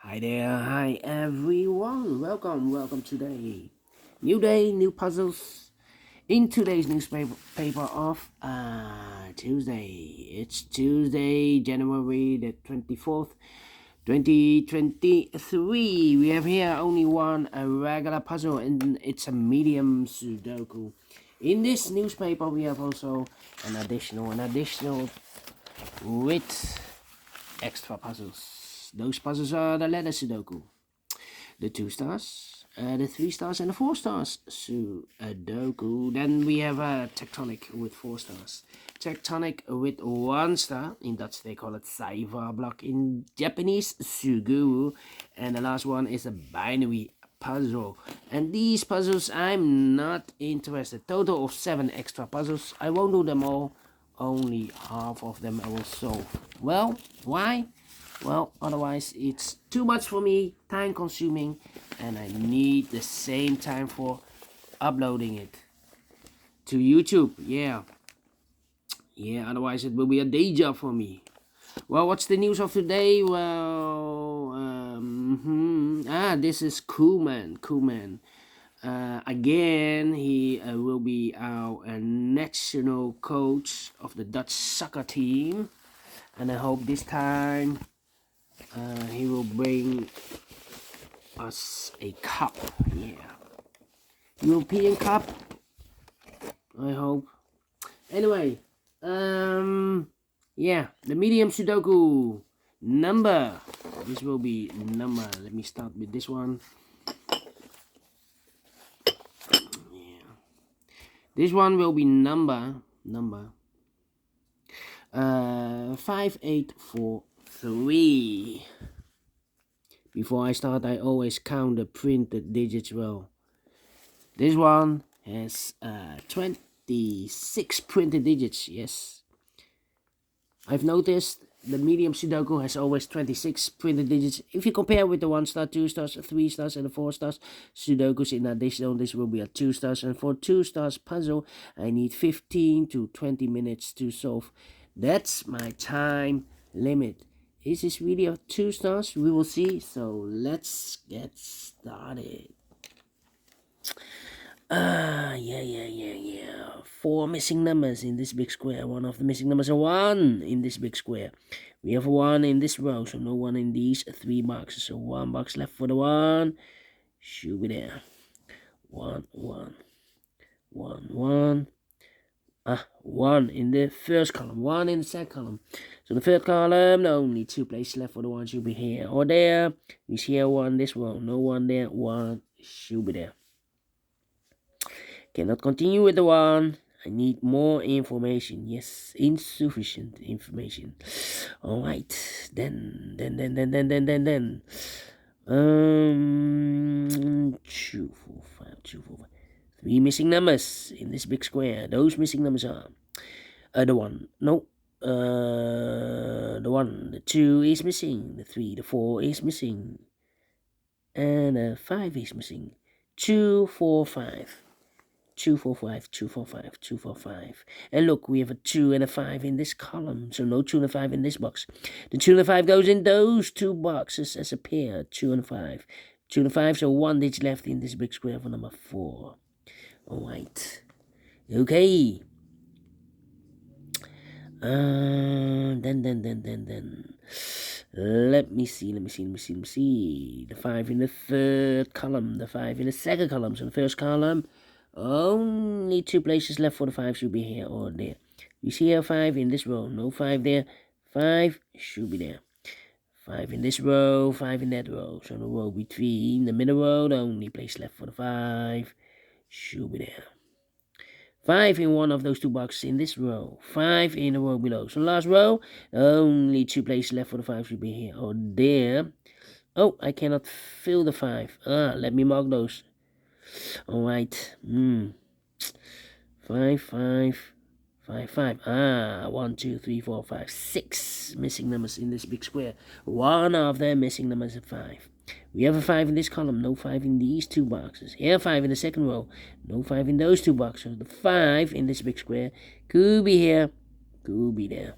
Hi there, hi everyone. Welcome today. New day, new puzzles. In today's newspaper of Tuesday. It's Tuesday, January the 24th, 2023. We have here only one regular puzzle, and it's a medium Sudoku. In this newspaper, we have also an additional with extra puzzles. Those puzzles are the letter Sudoku, the 2 stars, the 3 stars, and the 4 stars Sudoku. Then we have a tectonic with 4 stars, tectonic with 1 star. In Dutch they call it Saiva block. In Japanese, Suguru. And the last one is a binary puzzle. And these puzzles I'm not interested. Total of 7 extra puzzles. I won't do them all. Only half of them I will solve. Well, why? Well, otherwise it's too much for me, time consuming, and I need the same time for uploading it to YouTube. Yeah, otherwise it will be a day job for me. Well, what's the news of today? Well, this is Koeman. Again, he will be our national coach of the Dutch soccer team, and I hope this time he will bring us a cup. Yeah, European Cup, I hope. Anyway, yeah, the medium Sudoku number. This will be number. Let me start with this one. Yeah, this one will be number 5843. Before I start, I always count the printed digits well. This one has 26 printed digits. Yes, I've noticed the medium Sudoku has always 26 printed digits. If you compare with the 1 star, 2 stars, 3 stars, and the 4 stars Sudokus, in addition, this will be a 2 stars. And for 2 stars puzzle, I need 15 to 20 minutes to solve. That's my time limit. Is this video 2 stars? We will see. So let's get started. Yeah. 4 missing numbers in this big square. One of the missing numbers are 1 in this big square. We have 1 in this row, so no 1 in these 3 boxes. So 1 box left for the 1. Should be there. 1. 1 in the first column, 1 in the second column. So the third column, only 2 places left for the 1 should be here or there. We see here 1 this row, no 1 there, 1 should be there. Cannot continue with the 1. I need more information. Yes, insufficient information. Alright, then. 2, 4, 5, 3 missing numbers in this big square. Those missing numbers are the 1, no, the 1, the 2 is missing, the 3, the 4 is missing, and the 5 is missing. 2, 4, 5. 2, 4, 5, 2, 4, 5, 2, 4, 5. And look, we have a 2 and a 5 in this column, so no 2 and a 5 in this box. The 2 and a 5 goes in those 2 boxes as a pair, 2 and a 5. 2 and a 5, so 1 digit left in this big square for number 4. Alright. Okay. Then. Let me see. The 5 in the third column, the 5 in the second column. So the first column, only 2 places left for the 5 should be here or there. You see here 5 in this row, no 5 there. 5 should be there. 5 in this row, 5 in that row. So the row between the middle row, the only place left for the 5 should be there. 5 in one of those 2 boxes in this row. 5 in the row below. So last row, only 2 places left for the 5 should be here or there. Oh, I cannot fill the 5. Let me mark those. Alright. 5. 1, 2, 3, 4, 5, 6 missing numbers in this big square. One of them missing numbers is 5. We have a 5 in this column, no 5 in these 2 boxes. Here 5 in the second row, no 5 in those 2 boxes. The 5 in this big square could be here, could be there.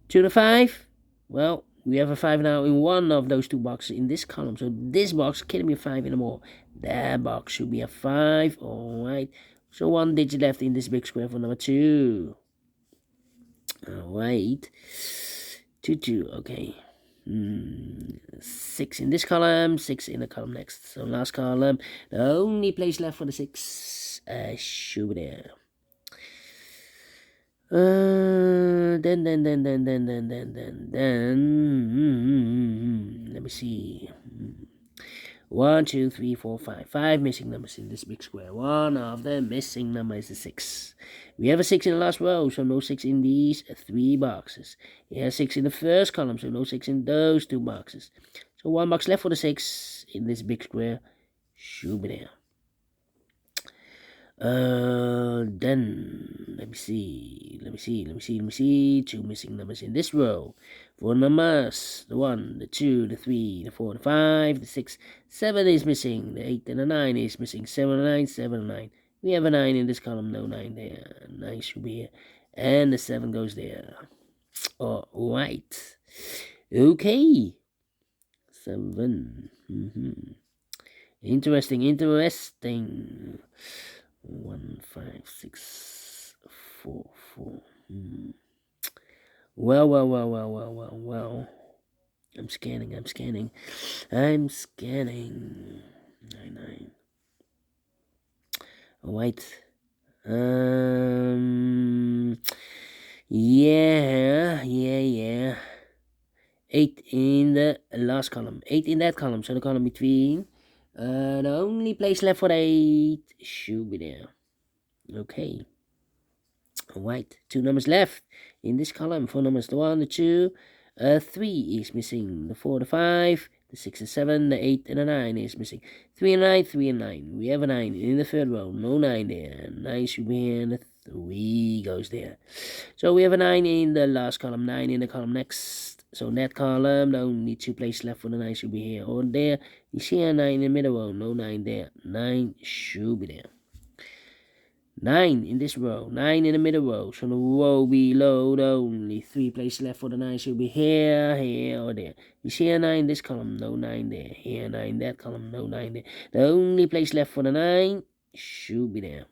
2 to 5, well, We have a 5 now in one of those two boxes in this column. So this box can't be a 5 anymore. That box should be a 5. Alright. So one digit left in this big square for number 2. Alright. 2, 2. Okay. 6 in this column, 6 in the column next. So last column, the only place left for the 6 should be there. Then let me see. 1, 2, 3, 4, 5. 5 missing numbers in this big square. One of the missing numbers is 6. We have a 6 in the last row, so no 6 in these 3 boxes. We have 6 in the first column, so no 6 in those 2 boxes. So 1 box left for the 6 in this big square should be there. Then let me see. 2 missing numbers in this row. 4 numbers. The 1, the 2, the 3, the 4, the 5, the 6, 7 is missing. The 8 and the 9 is missing. 7 and 9, 7 and 9. We have a 9 in this column, no 9 there. 9 should be here. And the 7 goes there. Alright. Okay. 7. Interesting. 1, 5, 6, 4, 4. Well. I'm scanning. 9. Alright. Yeah. 8 in the last column. 8 in that column. So the column between. The only place left for the 8 should be there. Okay. Alright. 2 numbers left in this column. 4 numbers. The 1, the 2, 3 is missing. The 4, the 5, the 6 and 7, the 8 and the 9 is missing. 3 and 9, 3 and 9. We have a 9 in the third row. No 9 there. 9 should be here and the 3 goes there. So we have a 9 in the last column. 9 in the column next. So in that column, the only 2 places left for the 9 should be here or there. You see a 9 in the middle row. No 9 there. 9 should be there. 9 in this row. 9 in the middle row. So the row below, the only 3 places left for the 9 should be here, or there. You see a 9 in this column. No 9 there. Here 9 in that column. No 9 there. The only place left for the 9 should be there.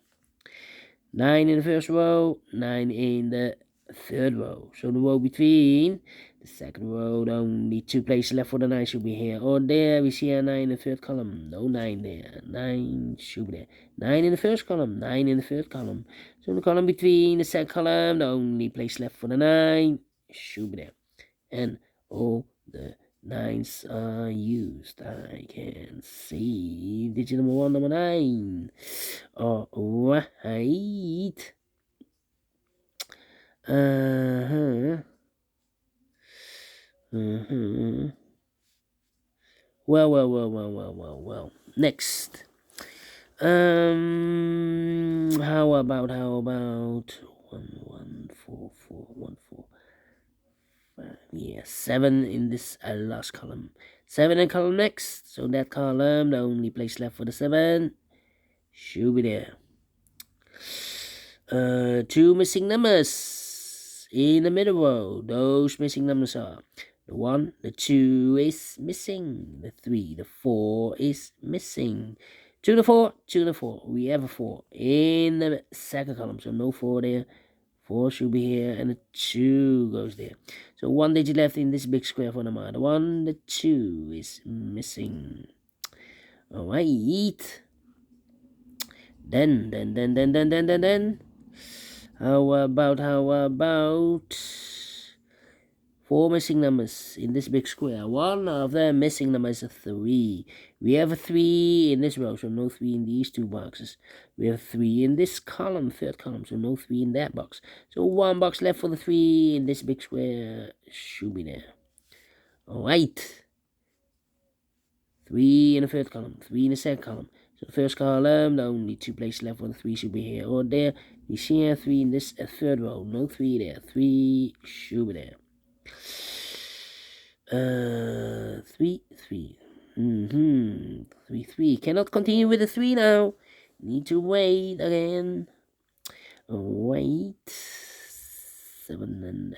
9 in the first row. 9 in the third row. So the row between the second row, the only 2 places left for the 9 should be here or there. We see a 9 in the third column. No 9 there. 9 should be there. 9 in the first column. 9 in the third column. So the column between the second column, the only place left for the 9 should be there. And all the 9s are used. I can see digit number 1, number 9. Alright. Well. Next. How about 1, 4, 5. Yeah, 7 in this last column. 7 in column next. So that column, the only place left for the 7 should be there. 2 missing numbers in the middle row. Those missing numbers are the 1, the 2 is missing. The 3, the 4 is missing. 2, the 4, 2, the 4. We have a 4 in the second column. So no 4 there. 4 should be here and the 2 goes there. So 1 digit left in this big square for number. The 1, the 2 is missing. Alright. Then. How about 4 missing numbers in this big square? One of the missing numbers is 3. We have a 3 in this row, so no 3 in these 2 boxes. We have 3 in this column, third column, so no 3 in that box. So 1 box left for the 3 in this big square should be there. Alright. 3 in the third column, 3 in the second column. So the first column, the only 2 places left for the 3 should be here or there. You see here 3 in this third row, no 3 there. 3 should be there. 3. 3. Cannot continue with the 3 now. Need to wait again. Wait. 7 and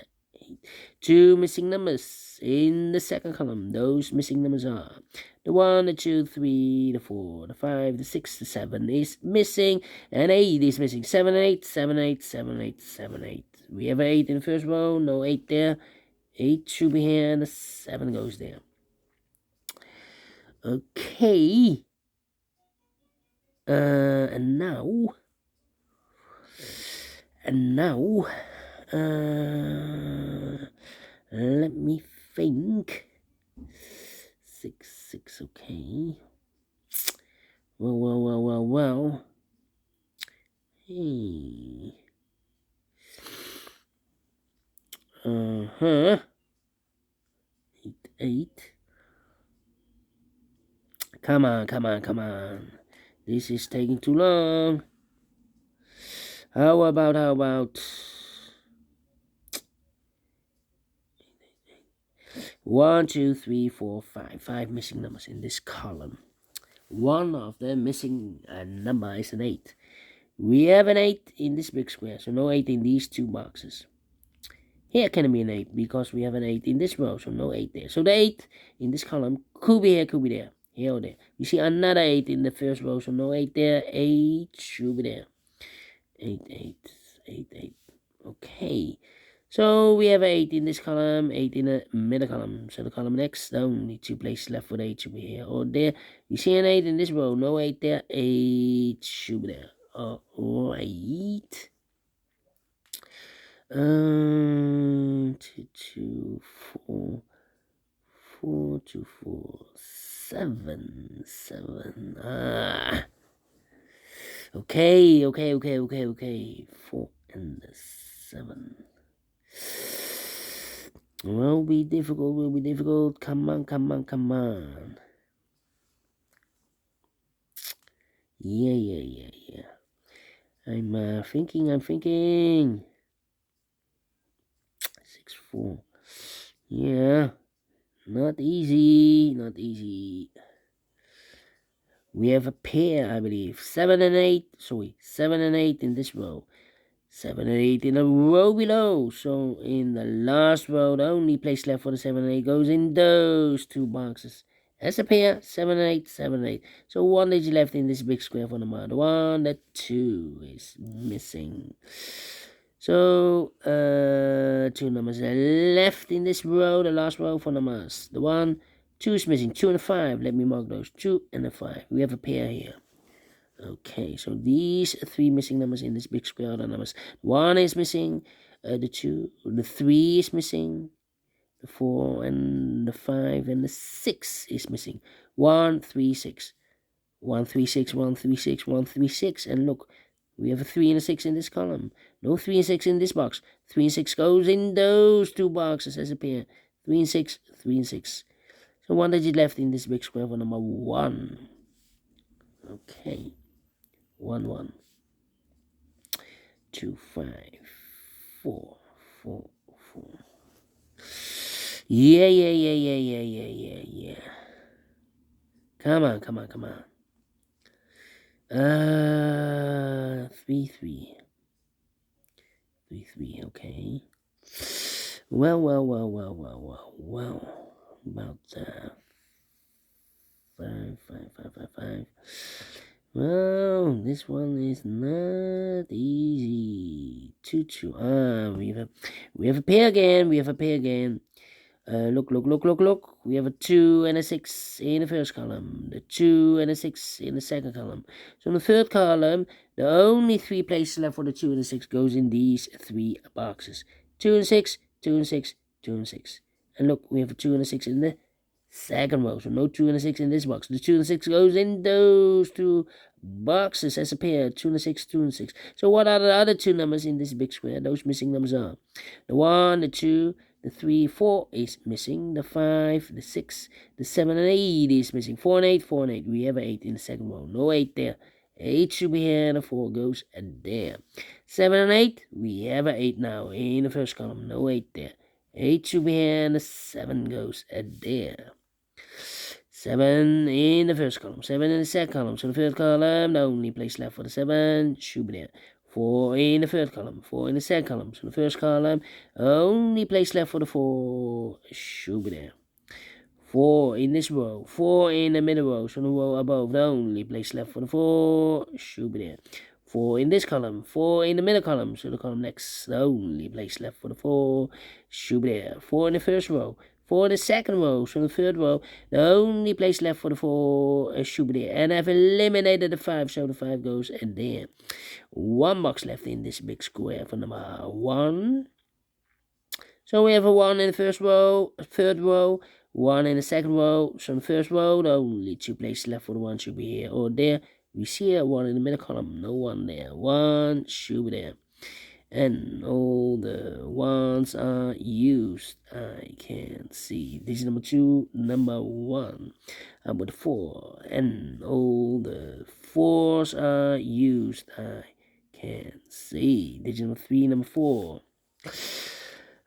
2 missing numbers in the second column. Those missing numbers are the 1, the 2, 3, the 4, the 5, the 6, the 7 is missing, and 8 is missing. 7 and 8, 7, 8, 7, 8, 7, 8. We have 8 in the first row, no 8 there. 8 should be here, and the 7 goes there. Okay. And now, let me think. 6, 6, okay. Well. Hey. 8, 8. Come on. This is taking too long. How about 1, 2, 3, 4, 5. 5 missing numbers in this column. One of the missing number is an 8. We have an 8 in this big square, so no 8 in these 2 boxes. Here can be an 8 because we have an 8 in this row, so no 8 there. So the 8 in this column could be here, could be there. Here or there. You see another 8 in the first row, so no 8 there. 8 should be there. 8, 8, 8, 8. Okay. So we have 8 in this column, 8 in the middle column. So the column next, the only 2 places left for the 8 should be here or there. You see an 8 in this row, no 8 there. 8 should be there. Alright. 2, 2, 4. 4, 2, 4, 7, 7. Okay. 4 and 7. Will be difficult. Come on. Yeah. I'm thinking. 6, 4. Yeah. Not easy. We have a pair, I believe. 7 and 8 in this row. 7 and 8 in a row below. So in the last row, the only place left for the 7 and 8 goes in those 2 boxes. As a pair, 7 and 8, 7 and 8. So 1 digit left in this big square for number 1. The 2 is missing. So 2 numbers are left in this row, the last row for numbers. The 1, 2 is missing. 2 and a 5. Let me mark those. 2 and a 5. We have a pair here. Okay, so these 3 missing numbers in this big square are the numbers. 1 is missing. The 2, the 3 is missing. The 4 and the 5 and the 6 is missing. 1, 3, 6. 1, 3, 6, 1, 3, 6, 1, 3, 6. And look, we have a 3 and a 6 in this column. No 3 and 6 in this box. 3 and 6 goes in those 2 boxes as a pair. 3 and 6, 3 and 6. So 1 digit left in this big square for number 1. Okay. 1, 1. 2, 5, 4, 4, 4. Yeah. Come on. 3, 3. 3, 3, okay. Well. About 5, 5. Well, this one is not easy. 2, 2. We have a pair again. Look. We have a 2 and a 6 in the first column. The 2 and a 6 in the second column. So in the third column, the only 3 places left for the 2 and the 6 goes in these 3 boxes. 2 and 6, 2 and 6, 2 and 6. And look, we have a 2 and a 6 in the second row. So no 2 and a 6 in this box. The 2 and a 6 goes in those 2 boxes as a pair. 2 and a 6, 2 and 6. So what are the other 2 numbers in this big square? Those missing numbers are the 1, the 2, the 3, 4 is missing. The 5, the 6, the 7, and 8 is missing. 4 and 8, 4 and 8. We have an 8 in the second row. No 8 there. 8 should be here. The 4 goes there. 7 and 8. We have an 8 now in the first column. No 8 there. 8 should be here. And the 7 goes there. 7 in the first column. 7 in the second column. So the third column, the only place left for the 7 should be there. 4 in the third column, 4 in the second column. So the first column, only place left for the 4 should be there. 4 in this row, 4 in the middle row, so the row above, the only place left for the 4 should be there. 4 in this column, 4 in the middle column, so the column next, the only place left for the 4 should be there. 4 in the first row, 4 in the second row, so the third row, the only place left for the 4 should be there. And I've eliminated the 5, so the 5 goes in there. 1 box left in this big square for number 1. So we have a 1 in the first row, third row, 1 in the second row. So in the first row, the only 2 places left for the 1 should be here or there. We see a 1 in the middle column, no 1 there. 1 should be there. And all the 1s are used. I can see. This is number 2, number 1. How about the 4? And all the 4s are used. I can see. This is number 3, number 4.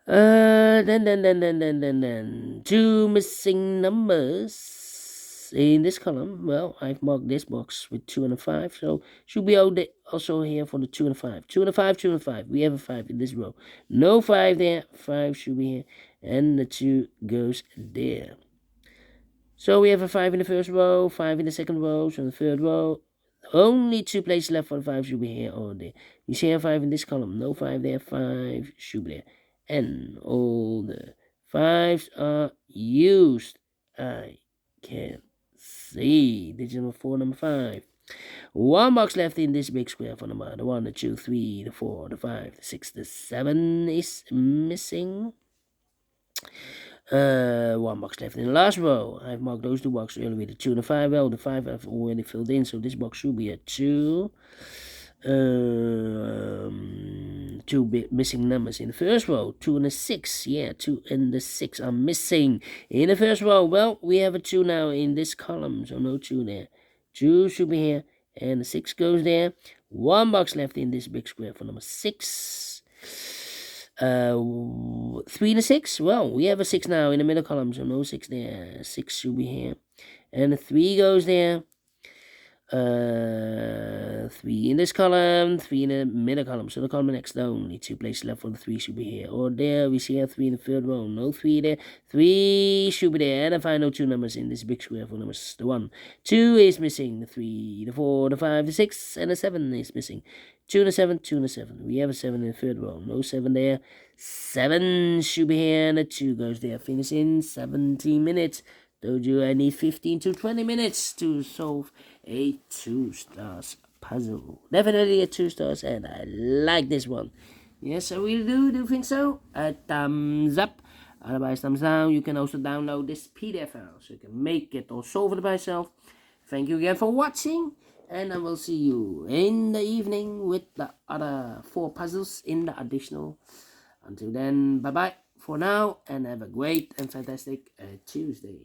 Then 2 missing numbers in this column. Well, I've marked this box with 2 and a 5, so should be also here for the 2 and a 5. 2 and a 5, 2 and a 5. We have a 5 in this row. No 5 there. 5 should be here, and the 2 goes there. So we have a 5 in the first row, 5 in the second row, so in the third row, only 2 places left for the 5 should be here or there. You see a 5 in this column. No 5 there. 5 should be there. And all the 5s are used. I can see. This is number 4, number 5. 1 box left in this big square for number the 1, the 2, 3, the 4, the 5, the 6, the 7 is missing. 1 box left in the last row. I've marked those 2 boxes earlier with the 2 and the 5. Well, the 5 I've already filled in, so this box should be a 2. 2 missing numbers in the first row. 2 and a 6. Yeah, 2 and the 6 are missing in the first row. Well, we have a 2 now in this column, so no 2 there. 2 should be here, and the 6 goes there. 1 box left in this big square for number 6. 3 and a 6. Well, we have a 6 now in the middle column, so no 6 there. 6 should be here, and the 3 goes there. 3 in this column, 3 in the middle column, so the column next, the only 2 places left for the 3 should be here or there. We see a 3 in the third row, no 3 there. 3 should be there, and the final 2 numbers in this big square for numbers. The 1, 2 is missing, the 3, the 4, the 5, the 6, and the 7 is missing. 2 and a 7, 2 and a 7. We have a 7 in the third row, no 7 there. 7 should be here, and the 2 goes there. Finish in 17 minutes. Told you I need 15 to 20 minutes to solve a 2 stars puzzle. Definitely a 2 stars, and I like this one. Yes, I will do. Do you think so? A thumbs up. Otherwise, thumbs down. You can also download this PDF file, so you can make it or solve it by yourself. Thank you again for watching, and I will see you in the evening with the other 4 puzzles in the additional. Until then, bye-bye for now, and have a great and fantastic Tuesday.